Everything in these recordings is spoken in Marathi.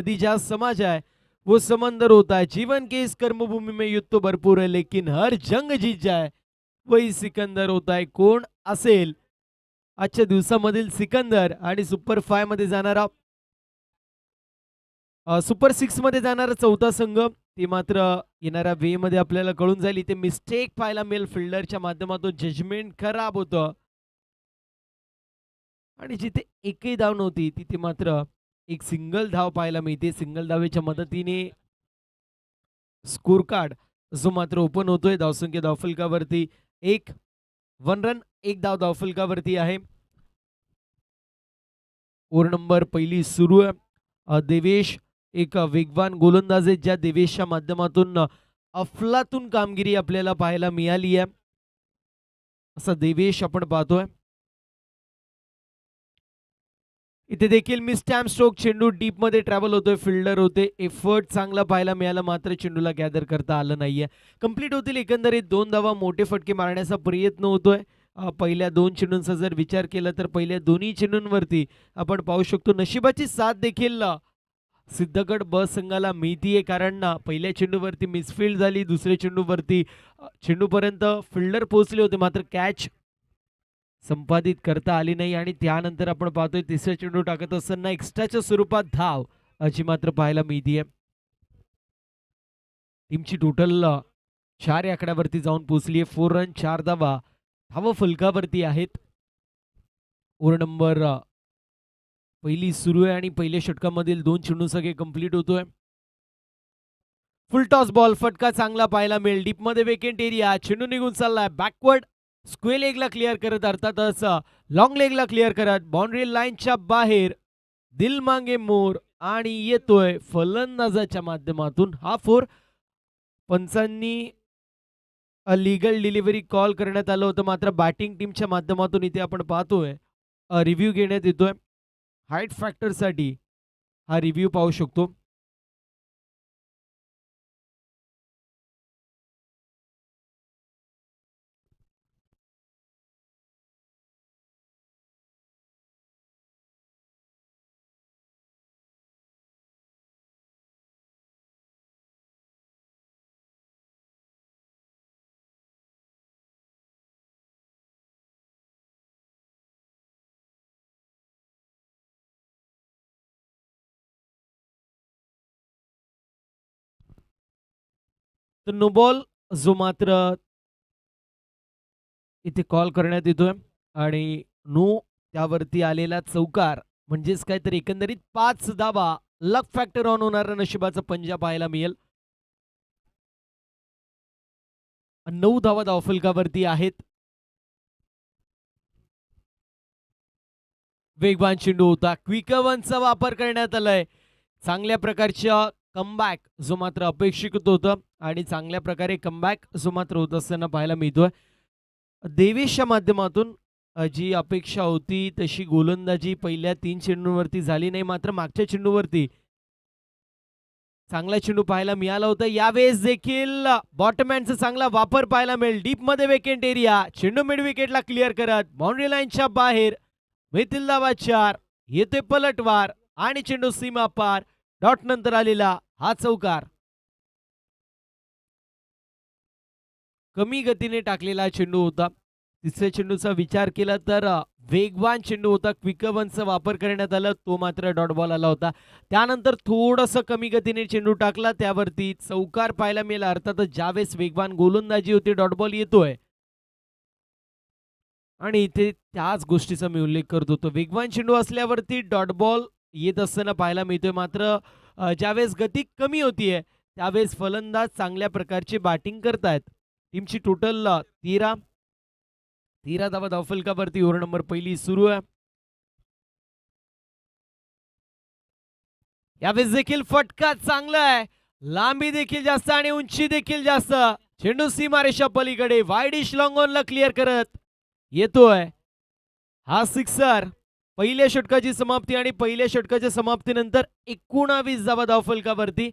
नदी जहाँ समा जाए वो समंदर होता है। जीवन के इस कर्मभूमि में युद्ध तो भरपूर है, लेकिन हर जंग जीत जाए वही सिकंदर होता है। कोण असेल आजच्या दिवसामधील सिकंदर? आणि सुपर 5 मध्ये जाणारा सुपर 6 मध्ये जाणारा चौथा संघ ते मात्र येणाऱ्या वे मध्ये आपल्याला कळून जाईल. इथे मिस्टेक पाहायला मिळेल फिल्डरच्या माध्यमातून, जजमेंट खराब होतं आणि जिथे एकही धाव नव्हती तिथे मात्र एक सिंगल धाव पाहायला मिळते. सिंगल धावेच्या मदतीने स्कोर कार्ड जो मात्र ओपन होतोय. धावसंख्या धावफलकावरती एक, 1 रन, एक धाव धावफलकावरती आहे. ओव्हर नंबर पहिली सुरू आहे. देवेश एक वेगवान गोलंदाज आहे, ज्या देवेशच्या माध्यमातून अफलातून कामगिरी आपल्याला पाहायला मिळाली आहे. असा देवेश आपण पाहतोय. इथे देखील मिस टॅम स्ट्रोक, चेंडू डीप मध्ये ट्रॅव्हल होतोय. फिल्डर होते, एफर्ट चांगला पाहायला मिळाला, मात्र चेंडूला गॅदर करता आलं नाहीये. कंप्लीट होतील एकंदरीत 2 धावा. मोठे फटके मारण्याचा प्रयत्न होतोय. पहिल्या 2 चेंडूंचा जर विचार केला तर पहिल्या दोन्ही चेंडूंवरती आपण पाहू शकतो नशिबाची साथ देखील सिद्धगड ब संघाला मिळतीये, कारण ना पहिल्या चेंडूवरती मिसफील्ड झाली, दुसऱ्या चेंडूवरती चेंडूपर्यंत फिल्डर पोहोचले होते, मात्र कॅच संपादित करता आली नाही. आणि त्यानंतर आपण पाहतोय तिसरा चेंडू टाकत असताना एक्स्ट्राच्या स्वरूपात धाव अशी मात्र पाहायला मिळतीये. टीमची टोटल 4 या आकड्यावरती जाऊन पोहोचली आहे. 4 रन 4 धावा धावा फलकावरती आहेत. ओव्हर नंबर पहिली सुरू आहे आणि पहिल्या षटकामधील 2 चेंडू सगळे कंप्लीट होतोय. फुल टॉस बॉल, फटका चांगला पाहायला मिळेल. डीप मध्ये वेकेंट एरिया, चेंडू निघून चाललाय बॅकवर्ड. स्क्वेअर लेगला क्लिअर करत, अर्थातच लॉंग लेगला क्लिअर करत बाउंड्री लाईनच्या बाहेर दिल मांगे मोर आणि येतोय फलंदाजाच्या माध्यमातून हा 4. पंचांनी लीगल डिलिव्हरी कॉल करण्यात आलं होतं, मात्र बॅटिंग टीमच्या माध्यमातून इथे आपण पाहतोय रिव्ह्यू घेण्यात येतोय. हाईट फॅक्टरसाठी हा रिव्ह्यू पाहू शकतो. तर नो बॉल जो मात्र इथे कॉल करण्यात येतोय आणि नो त्यावरती आलेला चौकार, म्हणजेच काय तर एकंदरीत 5 धावा. लक फॅक्टर ऑन होणारा नशिबाचा पंजा पाहायला मिळेल. 9 धावा धावफलकावरती आहेत. वेगवान चेंडू होता, क्विक वनचा वापर करण्यात आलाय. चांगल्या प्रकारच्या कमबॅक जो मात्र अपेक्षित होतं आणि चांगल्या प्रकारे कमबॅक जो मात्र होत असताना पाहायला मिळतोय. देवेशच्या माध्यमातून जी अपेक्षा होती तशी गोलंदाजी पहिल्या 3 चेंडूंवरती झाली नाही, मात्र मागच्या चेंडूवरती चांगला चेंडू पाहायला मिळाला होता. यावेळेस देखील बॉटमॅनचा चांगला वापर पाहायला मिळेल. डीप मध्ये वेकेंट एरिया, चेंडू मिड विकेटला क्लिअर करत बाउंड्री लाईनच्या बाहेर मिळतील धावा 4. येतोय पलटवार आणि चेंडू सीमा पार. डॉट नंतर आलेला हा चौकार. कमी गतीने टाकलेला चेंडू होता. तिसऱ्या चेंडूचा विचार केला तर वेगवान चेंडू होता, क्विक वनचा वापर करण्यात आला, तो मात्र डॉट बॉल आला होता. त्यानंतर थोडंसं कमी गतीने चेंडू टाकला, त्यावरती चौकार पाहायला मिळाला. अर्थातच ज्यावेळेस वेगवान गोलंदाजी होती डॉट बॉल येतोय आणि इथे त्याच गोष्टीचा मी उल्लेख करत होतो. वेगवान चेंडू असल्यावरती डॉट बॉल येत असताना पाहायला मिळतोय, मात्र ज्यावेळेस गती कमी होतीये त्यावेळेस फलंदाज चांगल्या प्रकारची बॅटिंग करतायत. टीमची टोटल 13 धावा धावफलकावरती. ओव्हर नंबर पहिली सुरू आहे. यावेळेस देखील फटका चांगला आहे, लांबी देखील जास्त आणि उंची देखील जास्त. चेंडू सीमारेषा पलीकडे वाईडिश लॉंग ऑनला क्लिअर करत येतोय हा सिक्सर. पहिल्या षटकाची समाप्ती आणि पहिल्या षटकाच्या समाप्तीनंतर 19 धावा धावफलकावरती.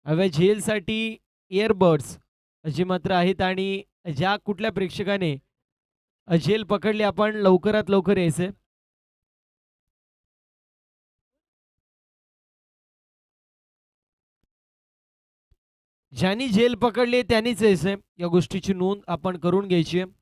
हव्या झेलसाठी इयरबड्स जे मात्र आहेत आणि ज्या कुठल्या प्रेक्षकाने झेल पकडली आपण लवकरात लवकर यायचे. ज्यांनी झेल पकडली त्यांनीच यायचंय, या गोष्टीची नोंद आपण करून घ्यायची आहे.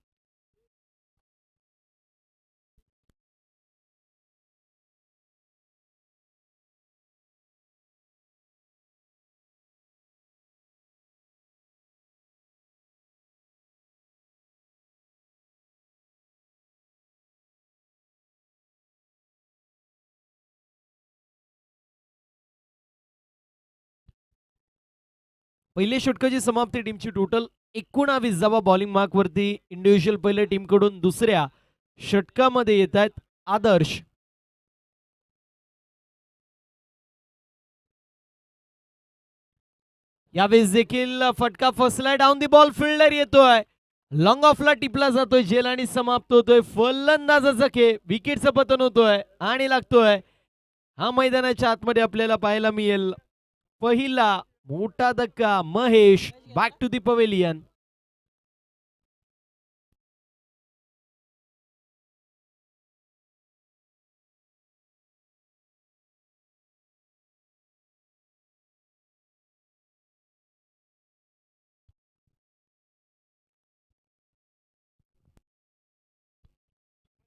पहिले षटकाची समाप्ती टीमची टोटल 19 बॉलिंग मार्क वरती इंडिव्हिज्युअल पहिल्या टीम कडून दुसऱ्या षटकामध्ये येत आहेत आदर्श. यावेळेस देखील फटका फसलाय, डाऊन दी बॉल फिल्डर येतोय, लॉंग ऑफला टिपला जातोय झेल आणि समाप्त होतोय फलंदाजाचा खेळ. विकेटचं पतन होतोय आणि लागतोय. हा मैदानाच्या आतमध्ये आपल्याला पाहायला मिळेल पहिला मोठा धक्का. Mahesh back to the pavilion.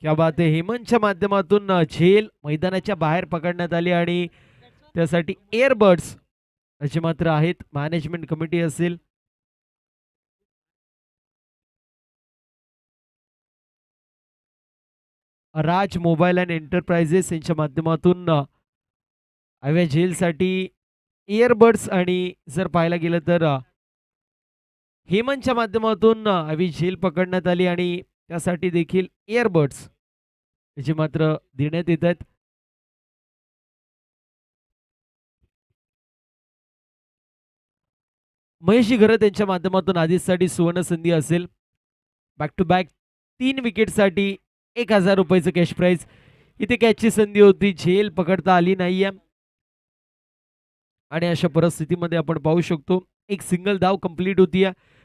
क्या बात आहे. हेमंतच्या माध्यमातून झेल मैदानाच्या बाहेर पकडण्यात आली आणि त्यासाठी एअरबड्स असे मात्र आहेत. मॅनेजमेंट कमिटी असेल, राज मोबाईल अँड एंटरप्राइजेस यांच्या माध्यमातून हव्या झेलसाठी इयरबड्स आणि जर पाहायला गेलं तर हेमंतच्या माध्यमातून हवी झेल पकडण्यात आली आणि त्यासाठी देखील इयरबड्स याचे मात्र देण्यात येत आहेत. महेशजी घरत यांच्या माध्यमातून आधीसाठी सुवर्ण संधी असेल. बॅक टू बॅक 3 विकेटसाठी 1000 रुपयाचं कॅश प्राइज. इथे कॅचची संधी होती, झेल पकडता आली नाहीये आणि अशा परिस्थितीमध्ये आपण पाहू शकतो एक सिंगल धाव कंप्लीट होती.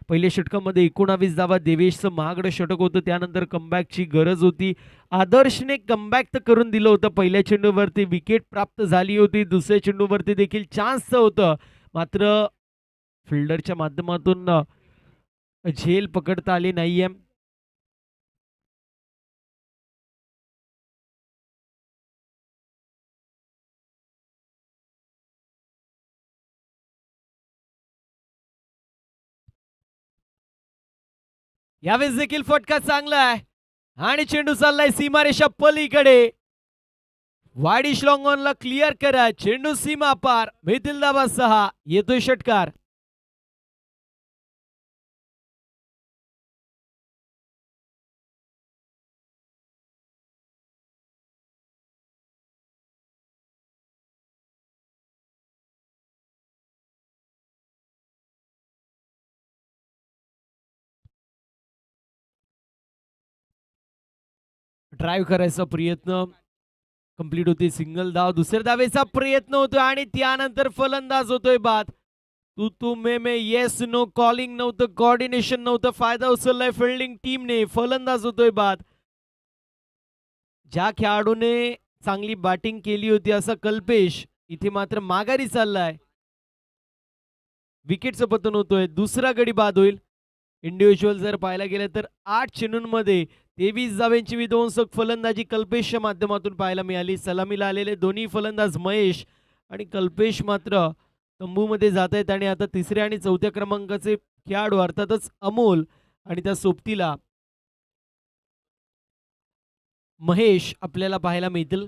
पहिल्या षटकामध्ये 19 धावा देवेशचं महागडं षटक होतं, त्यानंतर कमबॅकची गरज होती. आदर्शने कमबॅक तर करून दिलं होतं. पहिल्या चेंडूवरती विकेट प्राप्त झाली होती, दुसऱ्या चेंडूवरती देखील चान्स होतं, मात्र फिल्डरच्या माध्यमातून झेल पकडता आली नाहीये. यावेळेस देखील फटका चांगला आहे आणि चेंडू चाललाय सीमारेषा पलीकडे. वाडिश लॉंग ऑनला क्लिअर करा, चेंडू सीमा पार. मिथिल दाबा 6, येतोय षटकार. ड्राईव्ह करायचा प्रयत्न कंप्लीट होते, सिंगल धाव. दुसऱ्या धावेचा प्रयत्न होतोय आणि त्यानंतर फलंदाज होतोय बाद. तू मे येस नो कॉलिंग नव्हतं, कोऑर्डिनेशन नव्हतं, फायदा उचललाय फिल्डिंग टीमने. फलंदाज होतोय बाद. ज्या खेळाडूने चांगली बॅटिंग केली होती असा कल्पेश इथे मात्र माघारी चाललाय. विकेटचं पतन होतोय, दुसरा गडी बाद होईल. इंडिव्हिज्युअल जर पाहायला गेलं तर 8 चेंडूंमध्ये 23 धावांची विध्वंसक फलंदाजी कल्पेशच्या माध्यमातून पाहायला मिळाली. सलामीला आलेले दोन्ही फलंदाज महेश आणि कल्पेश मात्र तंबूमध्ये जात आहेत आणि आता तिसऱ्या आणि चौथ्या क्रमांकाचे खेळाडू अर्थातच अमोल आणि त्या सोबतीला महेश आपल्याला पाहायला मिळतील.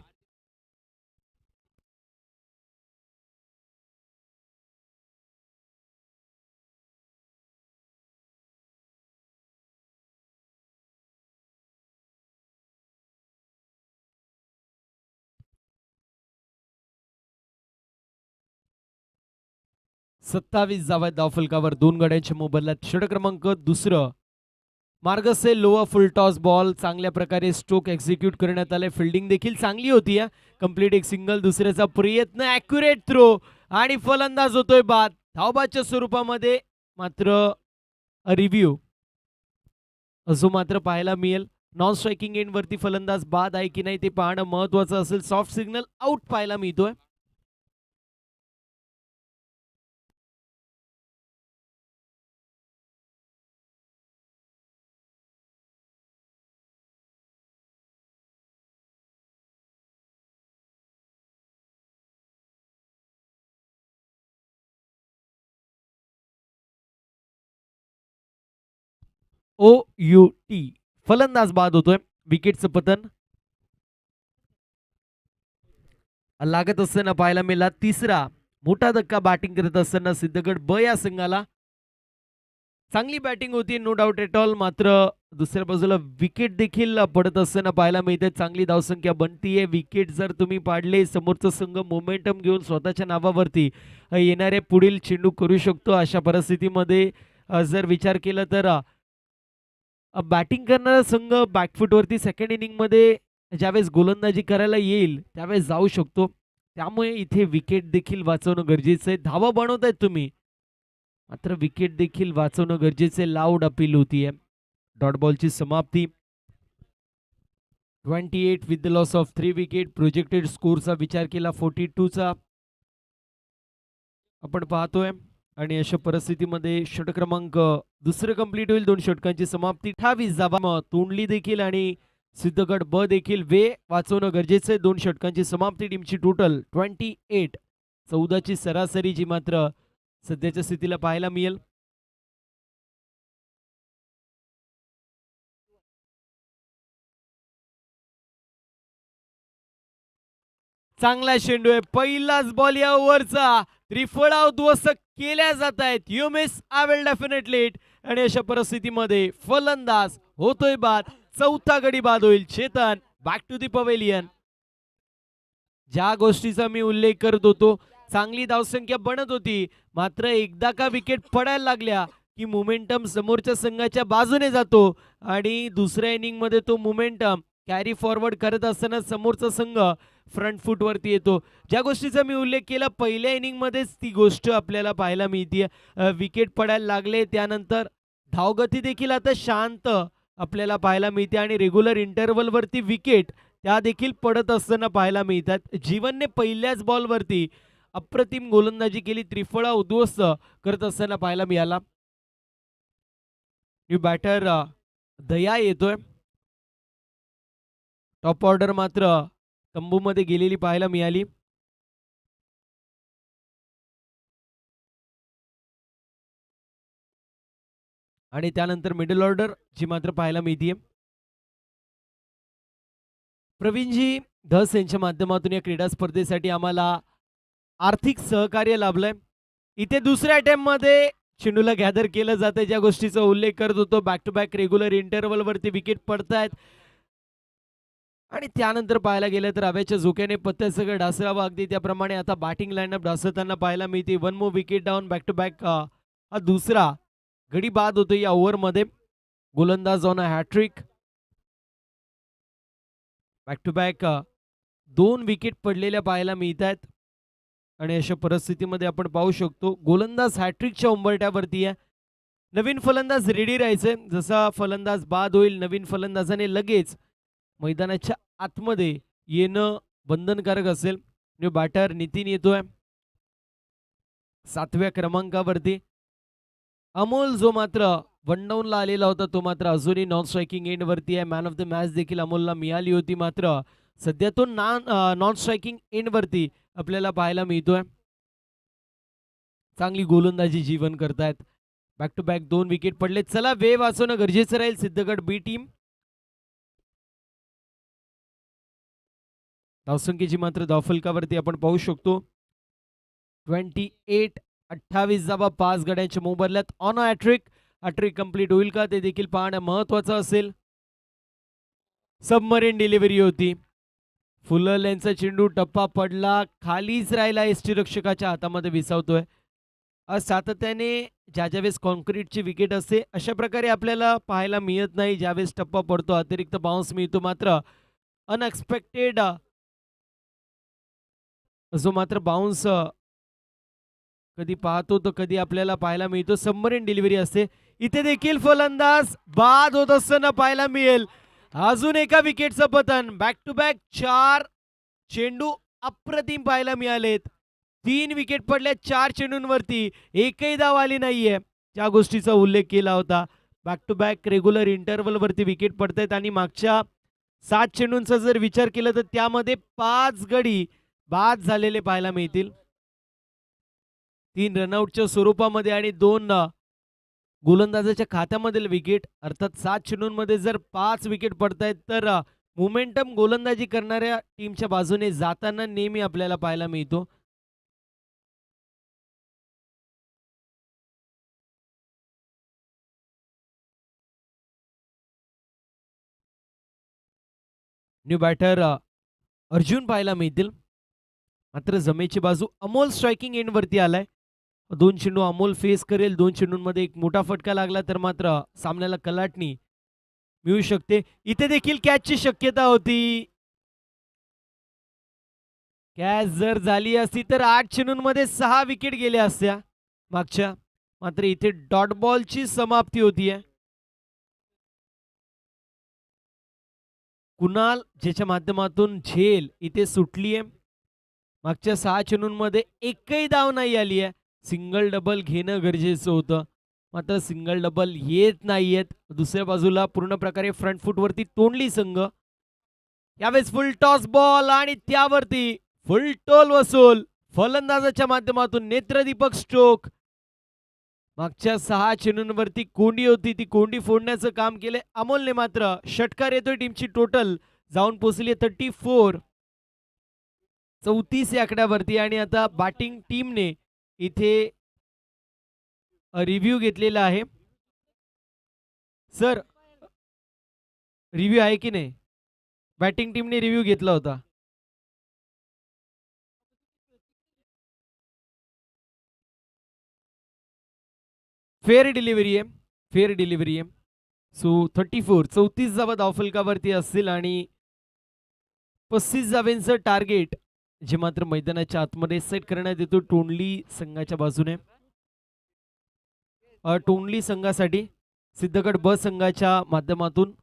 27 धावा धावफलकावर 2 गड्यांच्या मोबदल्यात. षटक क्रमांक दुसरं मार्ग असेल लोअर फुल टॉस बॉल. चांगल्या प्रकारे स्ट्रोक एक्झिक्यूट करण्यात आले, फिल्डिंग देखील चांगली होती. कंप्लीट एक सिंगल, दुसऱ्याचा प्रयत्न, ॲक्युरेट थ्रो आणि फलंदाज होतोय बाद. धावबादच्या स्वरूपामध्ये मात्र रिव्ह्यू असो मात्र पाहायला मिळेल. नॉन स्ट्रायकिंग एंड वरती फलंदाज बाद आहे की नाही ते पाहणं महत्वाचं असेल. सॉफ्ट सिग्नल आउट पाहायला मिळतोय. OUT. फलंदाज बाद होतोय. विकेटचं पतन लागत असताना पाहायला मिळाला. तिसरा मोठा धक्का बॅटिंग करत असताना सिद्धगड ब या संघाला. चांगली बॅटिंग होती नो डाऊट एट ऑल. मात्र दुसऱ्या बाजूला विकेट देखील पडत असताना पाहायला मिळते. चांगली धावसंख्या बनतीये. विकेट जर तुम्ही पाडले समोरचा संघ मोमेंटम घेऊन स्वतःच्या नावावरती येणारे पुढील चेंडू करू शकतो. अशा परिस्थितीमध्ये जर विचार केला तर बॅटिंग करणारा संघ बॅकफुटवरती सेकंड इनिंगमध्ये ज्यावेळेस गोलंदाजी करायला येईल त्यावेळेस जाऊ शकतो. त्यामुळे इथे विकेट देखील वाचवणं गरजेचं आहे. धावा बनवतायत तुम्ही, मात्र विकेट देखील वाचवणं गरजेचं आहे. लाऊड अपील होतीये. डॉट बॉलची समाप्ती. 28 with the loss of 3 wicket. Projected स्कोरचा विचार केला 42चा आपण पाहतोय. आणि अशा परिस्थितीमध्ये षटक क्रमांक दुसरं कंप्लीट होईल. 2 षटकांची समाप्ती. 28 धावा तोंडली देखील आणि सिद्धगड ब देखील वाचवणं गरजेचं आहे. 2 षटकांची समाप्ती. टीमची टोटल 28. 14ची सरासरी जी मात्र सध्याच्या स्थितीला पाहायला मिळेल. चांगला चेंडू आहे. पहिलाच बॉल या ओव्हरचा. त्रिफळा उद्ध्वस्त केल्या जात आहेत. You miss I will definitely it. आणि अशा परिस्थितीमध्ये फलंदाज होतोय बाद. चौथा गडी बाद होईल. Chetan back to the pavilion. ज्या गोष्टीचा मी उल्लेख करत होतो, चांगली धावसंख्या बनत होती, मात्र एकदा का विकेट पडायला लागल्या की मोमेंटम समोरच्या संघाच्या बाजूने जातो आणि दुसऱ्या इनिंग मध्ये तो मोमेंटम कॅरी फॉरवर्ड करत असताना समोरचा संघ फ्रंट फूट वरती येतो. ज्या गोष्टीचा मी उल्लेख केला पहिल्या इनिंग मध्येच ती गोष्ट आपल्याला पाहायला मिळते. विकेट पडायला लागले त्यानंतर धावगती देखील आता शांत आपल्याला पाहायला मिळते आणि रेग्युलर इंटरव्हल वरती विकेट त्या देखील पडत असताना पाहायला मिळतात. जीवनने पहिल्याच बॉलवरती अप्रतिम गोलंदाजी केली. त्रिफळा उद्ध्वस्त करत असताना पाहायला मिळाला. न्यू बॅटर दया येतोय. टॉप ऑर्डर मात्र तंबूमध्ये गेलेली पाहायला मिळाली. आणि त्यानंतर मिडल ऑर्डर जी मात्र पाहायला मिळतीये. प्रवीणजी धस यांच्या माध्यमातून या क्रीडा स्पर्धेसाठी आम्हाला आर्थिक सहकार्य लाभलंय. इथे दुसऱ्या अटेम्प्ट मध्ये चेंडूला गॅदर केलं जातं. ज्या गोष्टीचा उल्लेख करत होतो, back to back regular interval वरती विकेट पडतायत. आणि त्यानंतर पाहायला गेलं तर हवेच्या झोक्याने पत्त्यासह ढासळावं अगदी त्याप्रमाणे आता बॅटिंग लाईनअप ढासळताना पाहायला मिळते. 1 more wicket down. Back to back हा दुसरा गडी बाद होतो या ओव्हरमध्ये. गोलंदाज on a hat-trick. Back to back 2 wicket पडलेल्या पाहायला मिळत आहेत. आणि अशा परिस्थितीमध्ये आपण पाहू शकतो गोलंदाज हॅट्रिकच्या उंबरठ्यावरती आहे. नवीन फलंदाज रेडी राहायचंय. जसा फलंदाज बाद होईल नवीन फलंदाजाने लगेच मैदानाच्या आतमध्ये येणं बंधनकारक असेल. न्यू बॅटर नितीन येतोय 7व्या क्रमांकावरती. अमोल जो मात्र वन डाऊनला आलेला होता तो मात्र अजूनही नॉन स्ट्रायकिंग एंड वरती आहे. मॅन ऑफ द मॅच देखील अमोलला मिळाली होती, मात्र सध्या तो नॉन स्ट्रायकिंग एंड वरती आपल्याला पाहायला मिळतोय. चांगली गोलंदाजी जीवन करतायत. बॅक टू बॅक 2 विकेट पडले. चला वेळ वाचवणं गरजेचं राहील सिद्धगड बी टीम. धावसंख्येची मात्र धावफलकावरती आपण पाहू शकतो 28. 28 धावा 5 गड्यांच्या मोबदल्यात ऑन हॅट्रिक. हॅट्रिक कंप्लीट होईल का ते देखील पाहणं महत्वाचं असेल. सबमरीन डिलिव्हरी होती. फुलं लेनचा चेंडू टप्पा पडला, खालीच राहिला. यष्टीरक्षकाच्या हातामध्ये विसावतोय. सातत्याने ज्यावेळेस कॉन्क्रीटची विकेट असते अशा प्रकारे आपल्याला पाहायला मिळत नाही. ज्यावेळेस टप्पा पडतो अतिरिक्त बाउन्स मिळतो, मात्र अनएक्सपेक्टेड जो मात्र बाउन्स कधी पाहतो तर कधी आपल्याला पाहायला मिळतो. सबमरीन डिलिव्हरी असते. इथे देखील फलंदाज बाद होत असताना पाहायला मिळेल. अजून एका विकेटचं पतन. बॅक टू बॅक 4 चेंडू अप्रतिम पाहायला मिळालेत. 3 विकेट पडल्या 4 चेंडूंवरती, एकही धाव आली नाहीये. त्या गोष्टीचा उल्लेख केला होता. Back to back regular interval वरती विकेट पडतायत आणि मागच्या 7 चेंडूंचा जर विचार केला तर त्यामध्ये 5 गडी बाद झालेले पाहायला मिळतील. 3 रनआउटच्या स्वरूपामध्ये आणि 2 गोलंदाजाच्या खात्यामधील विकेट, अर्थात 7 चेंडूंमध्ये जर 5 विकेट पडतायत तर मोमेंटम गोलंदाजी करणाऱ्या टीमच्या बाजूने जाताना नेहमी आपल्याला पाहायला मिळतो. न्यू बॅटर अर्जुन पाहायला मिळतील. मात्र जमेची बाजू अमोल स्ट्रायकिंग एंडवरती आलाय. 2 चेंडू अमोल फेस करेल. 2 चेंडूंमध्ये एक मोठा फटका लागला तर मात्र सामन्याला कलाटणी मिळू शकते. इथे देखील कॅचची शक्यता होती. कॅच जर झाली असती तर 8 चेंडूंमध्ये 6 विकेट गेल्या असत्या मागच्या. मात्र इथे डॉट बॉलची समाप्ती होतीये. कुणाल ज्याच्या माध्यमातून झेल इथे सुटलीये. मागच्या 6 चेंडूंमध्ये एकही धाव नाही आली आहे. सिंगल डबल घेणं गरजेचं होतं. मात्र सिंगल डबल येत नाहीयेत. दुसऱ्या बाजूला पूर्ण प्रकारे फ्रंट फुटवरती तोंडली संघ. यावेळेस फुल टॉस बॉल आणि त्यावरती फुल टोल वसूल. फलंदाजाच्या माध्यमातून नेत्रदीपक स्ट्रोक. मागच्या 6 चेंडूंवरती कोंडी होती, ती कोंडी फोडण्याचं काम केलंय अमोलने. मात्र षटकार येतोय. टीमची टोटल जाऊन पोहोचली 34. 34 या आकड्यावरती. आणि आता बॅटिंग टीमने इथे रिव्ह्यू घेतलेला आहे. सर रिव्ह्यू आहे की नाही? बॅटिंग टीमने रिव्ह्यू घेतला होता. फेअर डिलिव्हरी आहे. फेअर डिलिव्हरी आहे. सो 34 धावा धावफलकावरती असतील आणि 35 धावेंचं टार्गेट जे मात्र मैदानाच्या आतमध्ये सेट करण्यात येतो टोंडली संघाच्या बाजूने. टोंडली संघासाठी सिद्धगड ब संघाच्या माध्यमातून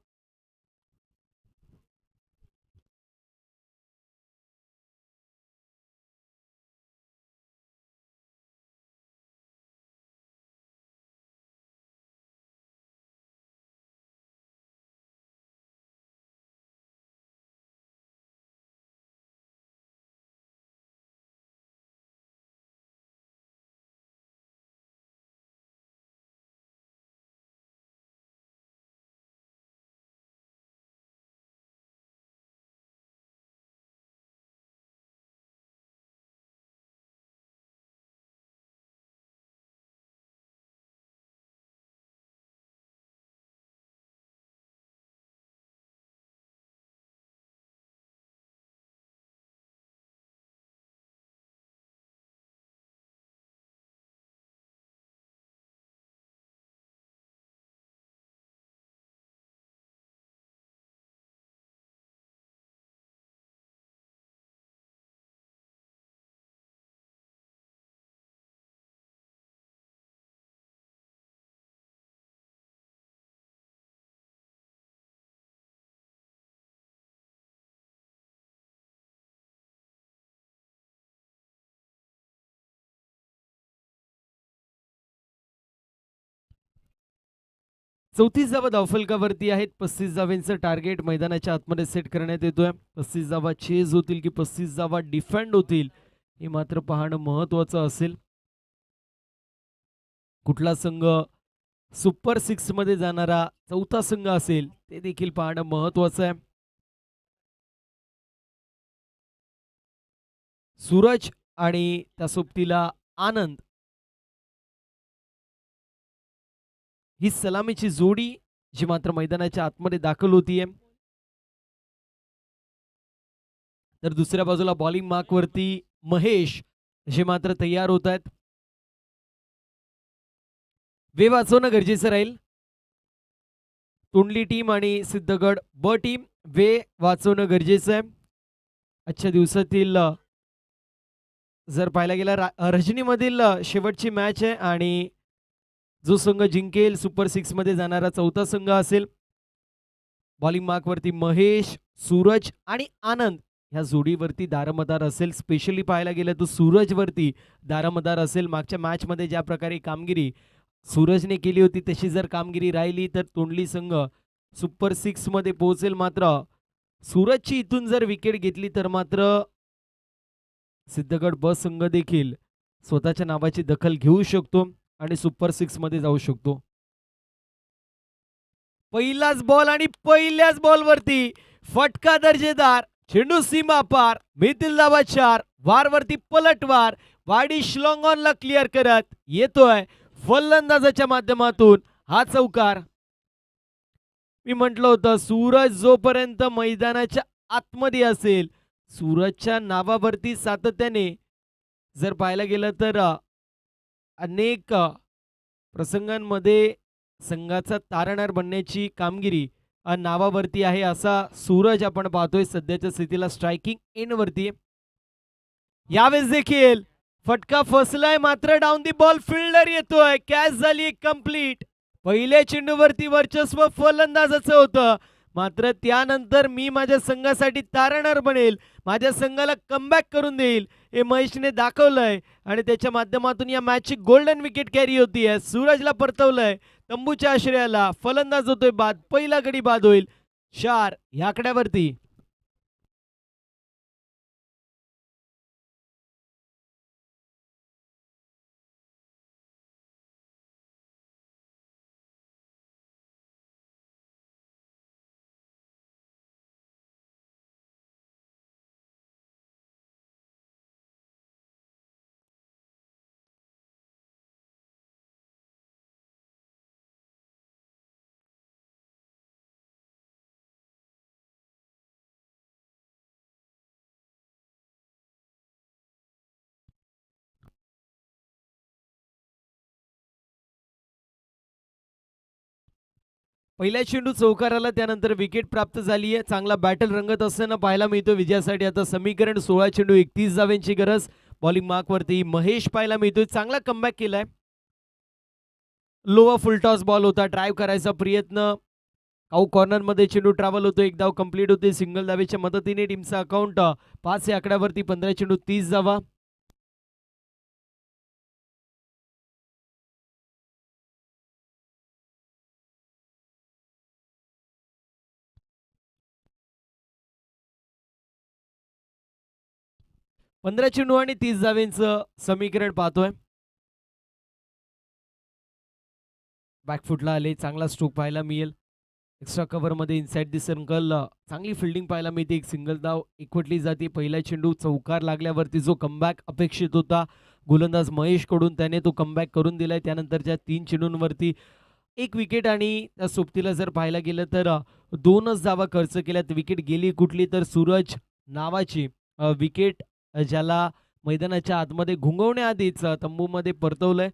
चौतीस धावा धावफलकावरती आहेत. 35 धावेंचं टार्गेट मैदानाच्या आतमध्ये सेट करण्यात येतोय. 35 धावा चेज होतील की 35 धावा डिफेंड होतील हे मात्र पाहणं महत्वाचं असेल. कुठला संघ सुपर 6 मध्ये जाणारा चौथा संघ असेल ते देखील पाहणं महत्वाचं आहे. सूरज आणि त्या सोबतीला आनंद ही सलामीची जोडी जी मात्र मैदानाच्या आतमध्ये दाखल होतीये. तर दुसऱ्या बाजूला बॉलिंग मार्क वरती महेश जे मात्र तयार होत आहेत. वे वाचवणं गरजेचं राहील. तोंडली टीम आणि सिद्धगड ब टीम वे वाचवणं गरजेचं आहे. आजच्या दिवसातील जर पाहायला गेला रजनीमधील शेवटची मॅच आहे आणि जो संघ जिंकेल सुपर 6 मध्ये जाणारा चौथा संघ असेल. बॉलिंग मार्क वरती महेश, सूरज आणि आनंद ह्या जोडीवरती दारमदार असेल. स्पेशली पाहायला गेलं तर सूरज वरती दारमदार असेल. मागच्या मॅच मध्ये ज्या प्रकारे कामगिरी सूरजने केली होती तशी जर कामगिरी राहिली तर तोंडली संघ सुपर 6 मध्ये पोहोचेल. मात्र सूरजची इथून जर विकेट घेतली तर मात्र सिद्धगड ब संघ देखील स्वतःच्या नावाची दखल घेऊ शकतो आणि सुपर 6 मध्ये जाऊ शकतो. पहिलाच बॉल आणि पहिल्याच बॉलवरती फटका दर्जेदार, चेंडू सीमा पार, मितील धावा 4, वारवरती पलटवार, वाडी श्लॉंगॉनला क्लिअर करत येतोय फलंदाजाच्या माध्यमातून हा चौकार. मी म्हटलं होतं सूरज जोपर्यंत मैदानाच्या आतमध्ये असेल, सूरजच्या नावावरती सातत्याने जर पाहायला गेलं तर अनेक प्रसंगांमध्ये संघाचा तारणहार बनण्याची कामगिरी नावावरती आहे. असा सूरज आपण पाहतोय सध्याच्या स्थितीला स्ट्रायकिंग एंड वरती. यावेळेस देखील फटका फसलाय मात्र डाऊन दी बॉल फिल्डर येतोय, कॅच झाली कंप्लीट. पहिल्या चेंडूवरती वर्चस्व फलंदाजाचं होतं, मात्र त्यानंतर मी माझ्या संघासाठी तारणहार बनेल, माझ्या संघाला कमबॅक करून देईल हे महेशने दाखवलंय आणि त्याच्या माध्यमातून या मॅचची गोल्डन विकेट कॅरी होतीये. सूरजला परतवलंय तंबूच्या आश्रयाला, फलंदाज होतोय बाद, पहिला गडी बाद होईल 4 या आकड्यावरती. पहिल्या चेंडू चौकार आला, त्यानंतर विकेट प्राप्त झाली आहे. चांगला बॅटल रंगत असताना पाहायला मिळतो विजयासाठी. आता समीकरण 16 चेंडू 31 धावांची गरज. बॉलिंग मार्क वरती महेश पाहायला मिळतोय, चांगला कमबॅक केलाय. लोवा फुलटॉस बॉल होता, ड्राईव्ह करायचा प्रयत्न, काऊ कॉर्नर मध्ये चेंडू ट्रॅव्हल होतो, एक धाव कंप्लीट होते सिंगल धावेच्या मदतीने. टीमचा अकाउंट 5 या आकड्यावरती. 15 चेंडू 30 धावा. पंधरा चेंडू आणि 30 धावेंचं समीकरण पाहतोय. बॅकफुटला आले, चांगला स्ट्रोक पाहायला मिळेल. एक्स्ट्रा कव्हर मध्ये इनसाइड दी सर्कल चांगली फिल्डिंग पाहायला मिळते. एक सिंगल धाव एकवटली जाते. पहिला चेंडू चौकार लागल्यावरती जो कमबॅक अपेक्षित होता गोलंदाज महेश कडून, त्याने तो कमबॅक करून दिलाय. त्यानंतरच्या 3 चेंडूंवरती 1 विकेट आणि त्या सोबतीला जर पाहायला गेलं तर 2च धावा खर्च केल्यात. विकेट गेली कुठली तर सूरज नावाची विकेट, ज्याला मैदानाच्या आतमध्ये घुंगवण्याआधीच तंबूमध्ये परतवलंय.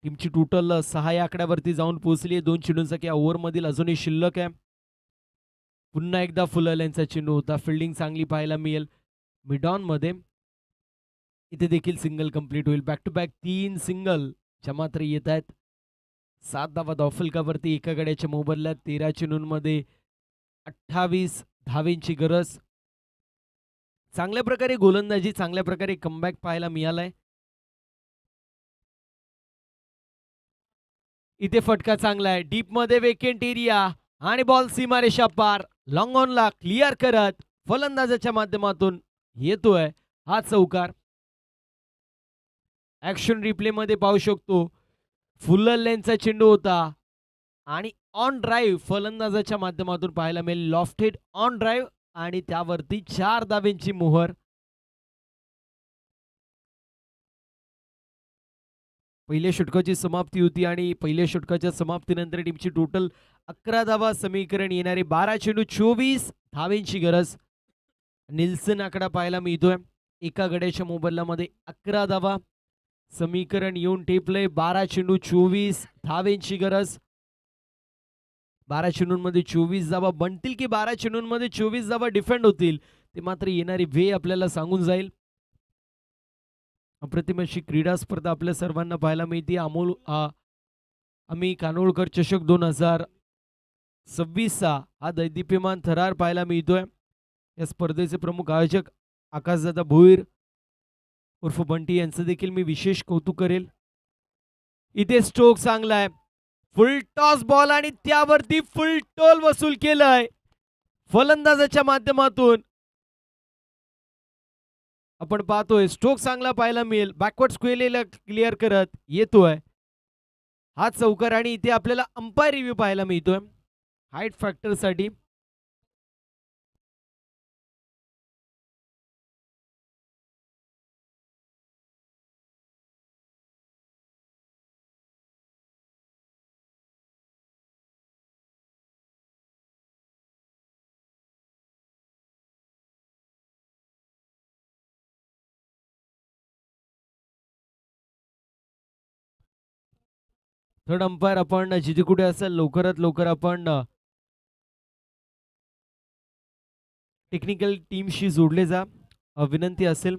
टीमची टोटल 6 या आकड्यावरती जाऊन पोहोचली आहे. 2 चेंडूंचा क्या ओव्हर मधील अजूनही शिल्लक आहे. पुन्हा एकदा फुलल यांचा चेंडू होता, फिल्डिंग चांगली पाहायला मिळेल मिडॉन मध्ये. इथे देखील सिंगल कंप्लीट होईल. बॅक टू बॅक 3 सिंगल ज्या मात्र येत आहेत. 7 धावा धावफलकावरती एका गड्याच्या मोबदल्यात. 13 चेंडूंमध्ये 28 धावेंची गरज. चांगल्या प्रकारे गोलंदाजी, चांगल्या प्रकारे कमबॅक पाहायला मिळालाय. इथे फटका चांगला आहे, डीप मध्ये वेकेंट एरिया आणि बॉल सीमारेषा पार, लॉंग ऑनला क्लिअर करत फलंदाजाच्या माध्यमातून येतोय हा चौकार. ऍक्शन रिप्ले मध्ये पाहू शकतो फुलर लेनचा चेंडू होता आणि ऑन ड्राईव्ह फलंदाजाच्या माध्यमातून पाहायला मिळेल. लॉफ्टेड ऑन ड्राईव्ह आणि त्यावरती 4 धावेंची मोहर. पहिल्या षटकाची समाप्ती होती आणि पहिल्या षटकाच्या समाप्तीनंतर टीमची टोटल 11 धावा. समीकरण येणारे 12 चेंडू 24 धावेंची गरज. निल्सन आकडा पाहायला मिळतोय, एका गड्याच्या मोबदल्यामध्ये 11 धावा. समीकरण येऊन टेपलंय 12 चेंडू 24 धावेंची गरज. 12 चेंडूंमध्ये 24 धावा बनतील की 12 चेंडूंमध्ये 24 धावा डिफेंड होतील, ते मात्र येणारी वे आपल्याला सांगून जाईल. अप्रतिम अशी क्रीडा स्पर्धा आपल्या सर्वांना पाहायला मिळते. आम्ही कानोळकर चषक 2026 हा दैदिप्यमान थरार पाहायला मिळतोय. या स्पर्धेचे प्रमुख आयोजक आकाशदादा भोईर उर्फ बंटी यांचं देखील मी विशेष कौतुक करेल. इथे स्ट्रोक चांगला आहे, फुल टॉस बॉल आणि त्यावरती फुल टोल वसूल केलाय फलंदाजाच्या माध्यमातून. आपण पाहतोय स्ट्रोक चांगला पाहायला मिळेल. बॅकवर्ड स्क्वेअरला क्लिअर करत येतोय हा चौकार आणि इथे आपल्याला अंपायर रिव्ह्यू पाहायला मिळतोय हाईट फॅक्टर साठी. थर्ड अंपायर आपण जिथे कुठे असेल लवकरात लवकर आपण टेक्निकल टीमशी जोडले जा, विनंती असेल.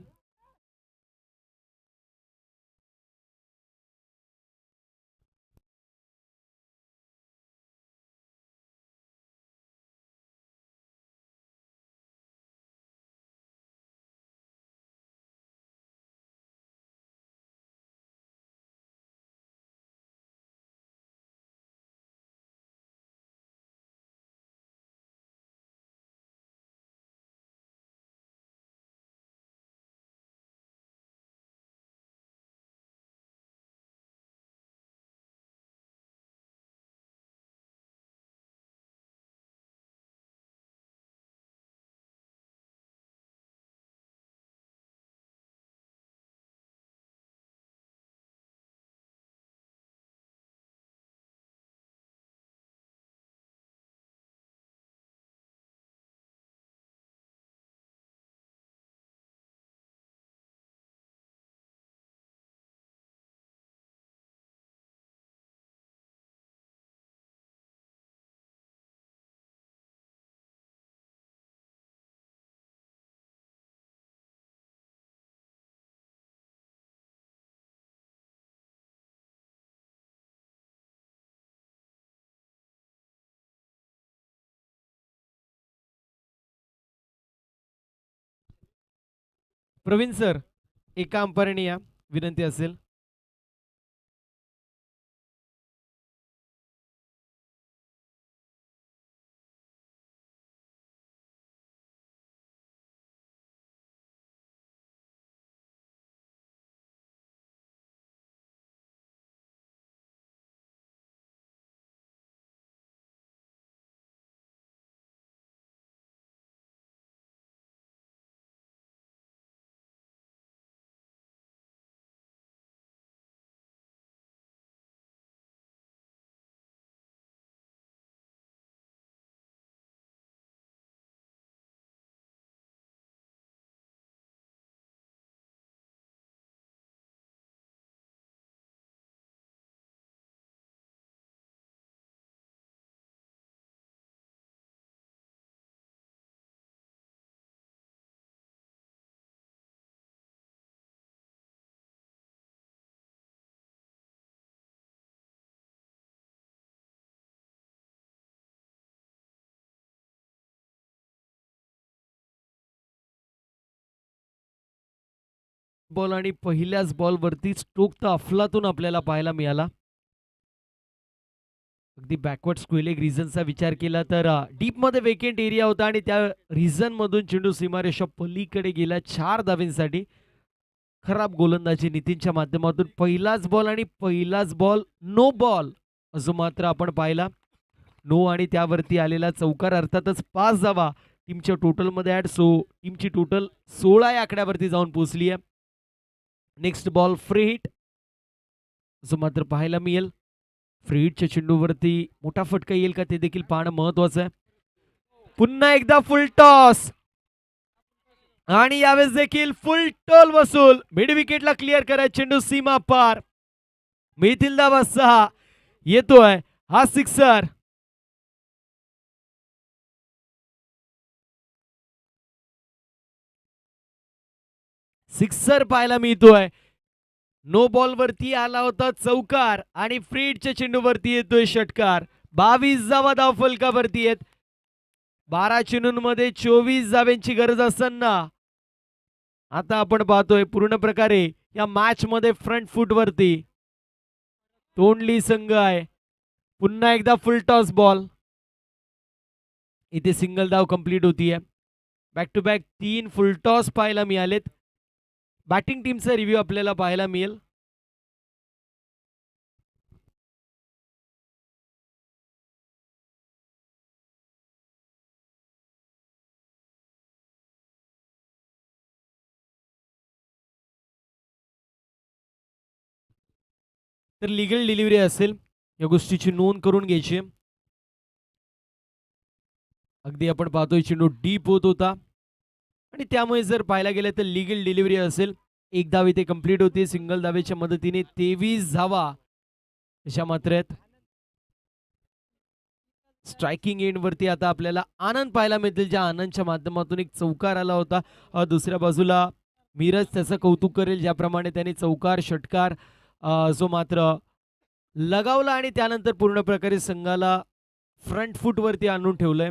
प्रवीण सर, एका अंपायरने या, विनंती असेल. बॉल आणि पहिल्याच बॉलवरती स्ट्रोक तर अफलातून आपल्याला पाहायला मिळाला. अगदी बॅकवर्ड स्क्वेल एक रिझनचा विचार केला तर डीप मध्ये वेकेंट एरिया होता आणि त्या रिझन मधून चेंडू सीमारेषा पलीकडे गेला 4 धावांसाठी. खराब गोलंदाजी नितीनच्या माध्यमातून पहिलाच बॉल आणि पहिलाच बॉल नो बॉल असं मात्र आपण पाहिला. नो आणि त्यावरती आलेला चौकार अर्थातच 5 धावा टीमच्या टोटल मध्ये ऍड. टीमची टोटल 16 या आकड्यावरती जाऊन पोहोचली आहे. नेक्स्ट बॉल फ्री हिट असं मात्र पाहायला मिळेल. फ्री हिटच्या चेंडूवरती मोठा फटका येईल का ते देखील पाहणं महत्वाचं आहे. पुन्हा एकदा फुल टॉस आणि यावेळेस देखील फुल टोल वसूल. मिड विकेटला क्लिअर करा चेंडू सीमा पार. मिळतील धावा 6. येतोय हा सिक्सर. सिक्सर पाहायला मिळतोय. नो बॉल वरती आला होता चौकार आणि फ्री हिटच्या चेंडूवरती येतोय षटकार. 22 धावा धाव फलकावरती आहेत. 12 चेंडूंमध्ये 24 धाव्यांची गरज असताना आता आपण पाहतोय पूर्ण प्रकारे या मॅच मध्ये फ्रंट फुट वरती तोंडली संघ आहे. पुन्हा एकदा फुल टॉस बॉल. इथे सिंगल धाव कंप्लीट होतीये. Back to back 3 full toss पाहायला मिळालेत. बॅटिंग टीमचा रिव्ह्यू आपल्याला पाहायला मिळेल. तर लिगल डिलिव्हरी असेल, या गोष्टीची नोंद करून घ्यायची. अगदी आपण पाहतोय चेंडू डीप होत होता आणि त्यामुळे जर पाहायला गेलं तर लिगल डिलिव्हरी असेल. एक धाव इथे कंप्लीट होते सिंगल धावेच्या मदतीने. 23 धावा अशा मात्र आहेत. स्ट्रायकिंग एंड वरती आता आपल्याला आनंद पाहायला मिळतील, ज्या आनंदच्या माध्यमातून एक चौकार आला होता. दुसऱ्या बाजूला मिरज त्याचं कौतुक करेल, ज्याप्रमाणे त्याने चौकार षटकार जो मात्र लगावला आणि त्यानंतर पूर्ण प्रकारे संघाला फ्रंट फूट वरती आणून ठेवलंय.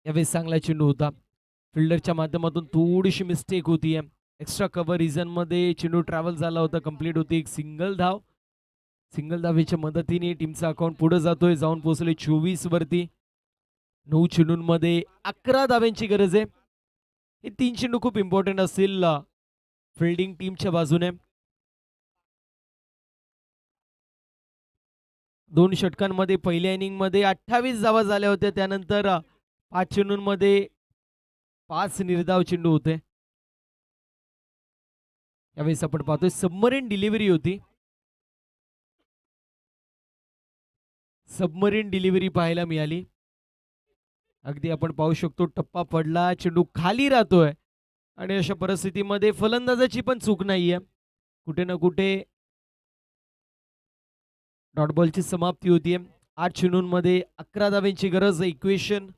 यावेळेस चांगला चेंडू होता. फिल्डरच्या माध्यमातून थोडीशी मिस्टेक होतीये. एक्स्ट्रा कव्हर रिझन मध्ये चेंडू ट्रॅव्हल झाला होता. कंप्लीट होती एक सिंगल धाव. सिंगल धावेच्या मदतीने टीमचा अकाउंट पुढे जातोय, जाऊन पोहोचले 24 वरती. 9 चेंडूंमध्ये 11 धाव्यांची गरज आहे. हे 3 चेंडू खूप इम्पॉर्टंट असतील फिल्डिंग टीमच्या बाजूने. 2 षटकांमध्ये पहिल्या इनिंग मध्ये 28 धावा झाल्या होत्या. त्यानंतर 5 चेंडूंमध्ये 5 निर्धाव चेंडू होते. यावेळेस आपण पाहतोय सबमरीन डिलिव्हरी होती. सबमरीन डिलिव्हरी पाहायला मिळाली. अगदी आपण पाहू शकतो टप्पा पडला, चेंडू खाली राहतोय आणि अशा परिस्थितीमध्ये फलंदाजाची पण चूक नाहीये. कुठे ना कुठे डॉट बॉलची समाप्ती होतीये. 8 चेंडूंमध्ये 11 धाव्यांची गरज. इक्वेशन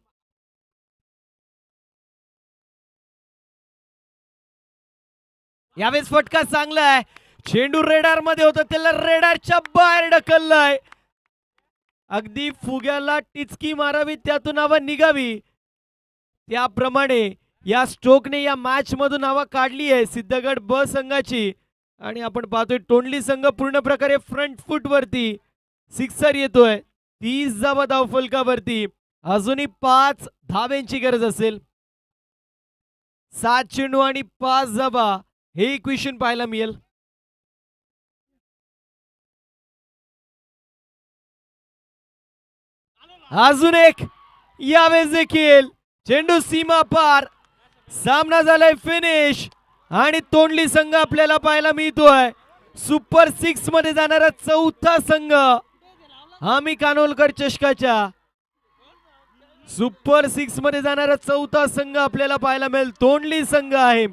यावेळेस फटका चांगला आहे. चेंडू रेडार मध्ये होता, त्याला रेडारच्या बाहेर ढकललाय. अगदी फुग्याला टिचकी मारावी, त्यातून हवा निघावी, त्याप्रमाणे या स्ट्रोकने या मॅच मधून हवा काढली आहे सिद्धगड ब संघाची. आणि आपण पाहतोय तोंडली संघ पूर्ण प्रकारे फ्रंट फूट वरती. सिक्सर येतोय. 30 धावा धाव फलकावरती. अजूनही 5 धाव्यांची गरज असेल. 7 चेंडू आणि 5 धावा हे इक्वेशन पाहायला मिळेल. अजून एक. यावेळेस देखील चेंडू सीमा पार. सामना झालाय फिनिश आणि तोंडली संघ आपल्याला पाहायला मिळतोय सुपर 6 मध्ये जाणारा चौथा संघ. हामी कानोलकर चषकाच्या सुपर 6 मध्ये जाणारा चौथा संघ आपल्याला पाहायला मिळेल. तोंडली संघ आहे.